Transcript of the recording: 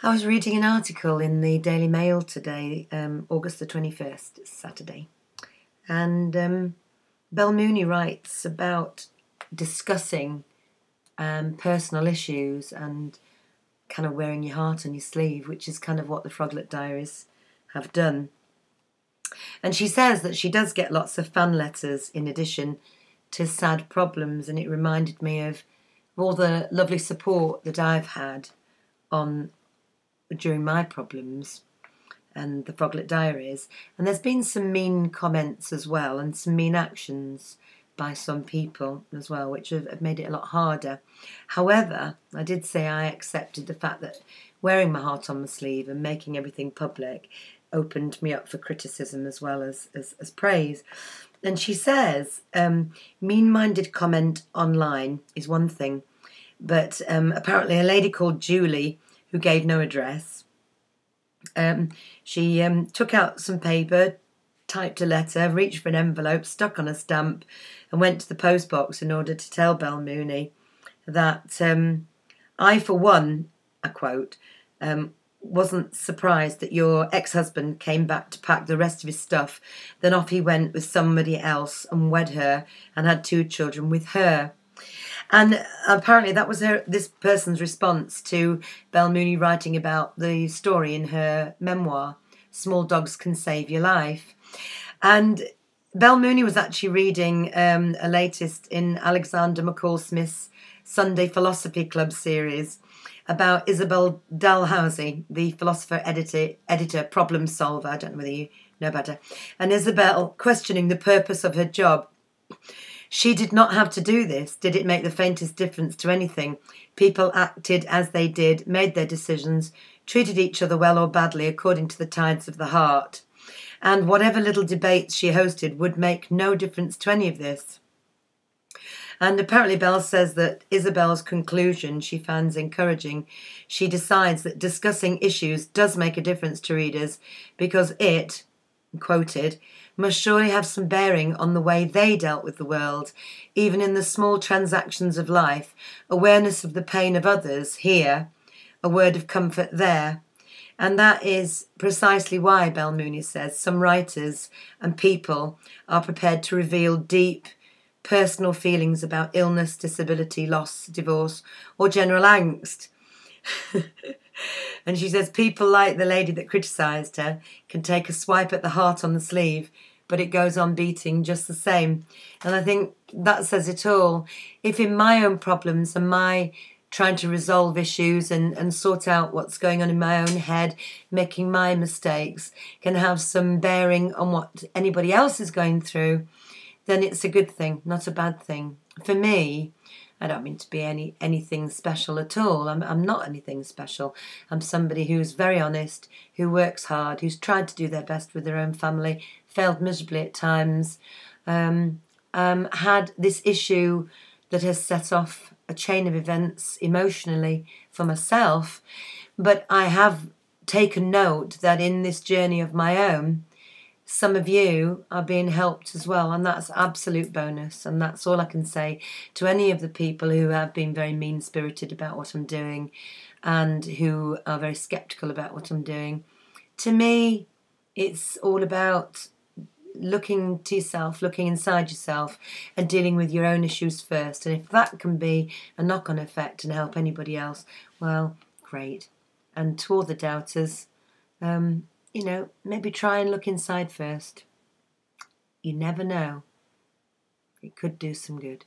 I was reading an article in the Daily Mail today, August the 21st, it's Saturday, and Bel Mooney writes about discussing personal issues and kind of wearing your heart on your sleeve, which is kind of what the Froglet Diaries have done. And she says that she does get lots of fan letters in addition to sad problems, and it reminded me of all the lovely support that I've had on during my problems and the Froglet Diaries. And there's been some mean comments as well, and some mean actions by some people as well, which have made it a lot harder. However, I did say I accepted the fact that wearing my heart on my sleeve and making everything public opened me up for criticism as well as praise. And she says, mean-minded comment online is one thing, but apparently a lady called Julie, who gave no address, she took out some paper, typed a letter, reached for an envelope, stuck on a stamp, and went to the post box in order to tell Bel Mooney that I, for one, I quote, wasn't surprised that your ex-husband came back to pack the rest of his stuff. Then off he went with somebody else and wed her and had 2 children with her. And apparently that was this person's response to Bel Mooney writing about the story in her memoir, Small Dogs Can Save Your Life. And Bel Mooney was actually reading a latest in Alexander McCall Smith's Sunday Philosophy Club series about Isabel Dalhousie, the philosopher, editor, problem solver. I don't know whether you know about her. And Isabel questioning the purpose of her job. She did not have to do this. Did it make the faintest difference to anything? People acted as they did, made their decisions, treated each other well or badly according to the tides of the heart. And whatever little debates she hosted would make no difference to any of this. And apparently Bel says that Isabel's conclusion she finds encouraging. She decides that discussing issues does make a difference to readers because it, quoted, must surely have some bearing on the way they dealt with the world, even in the small transactions of life, awareness of the pain of others here, a word of comfort there. And that is precisely why, Bel Mooney says, some writers and people are prepared to reveal deep, personal feelings about illness, disability, loss, divorce, or general angst. And she says people like the lady that criticised her can take a swipe at the heart on the sleeve, but it goes on beating just the same. And I think that says it all. If in my own problems and my trying to resolve issues and sort out what's going on in my own head, making my mistakes, can have some bearing on what anybody else is going through, then it's a good thing, not a bad thing. For me, I don't mean to be anything special at all. I'm not anything special. I'm somebody who's very honest, who works hard, who's tried to do their best with their own family, failed miserably at times, had this issue that has set off a chain of events emotionally for myself. But I have taken note that in this journey of my own, some of you are being helped as well, and that's absolute bonus. And that's all I can say to any of the people who have been very mean-spirited about what I'm doing and who are very sceptical about what I'm doing. To me, it's all about looking to yourself, looking inside yourself and dealing with your own issues first. And if that can be a knock-on effect and help anybody else, well, great. And to all the doubters, maybe try and look inside first. You never know. It could do some good.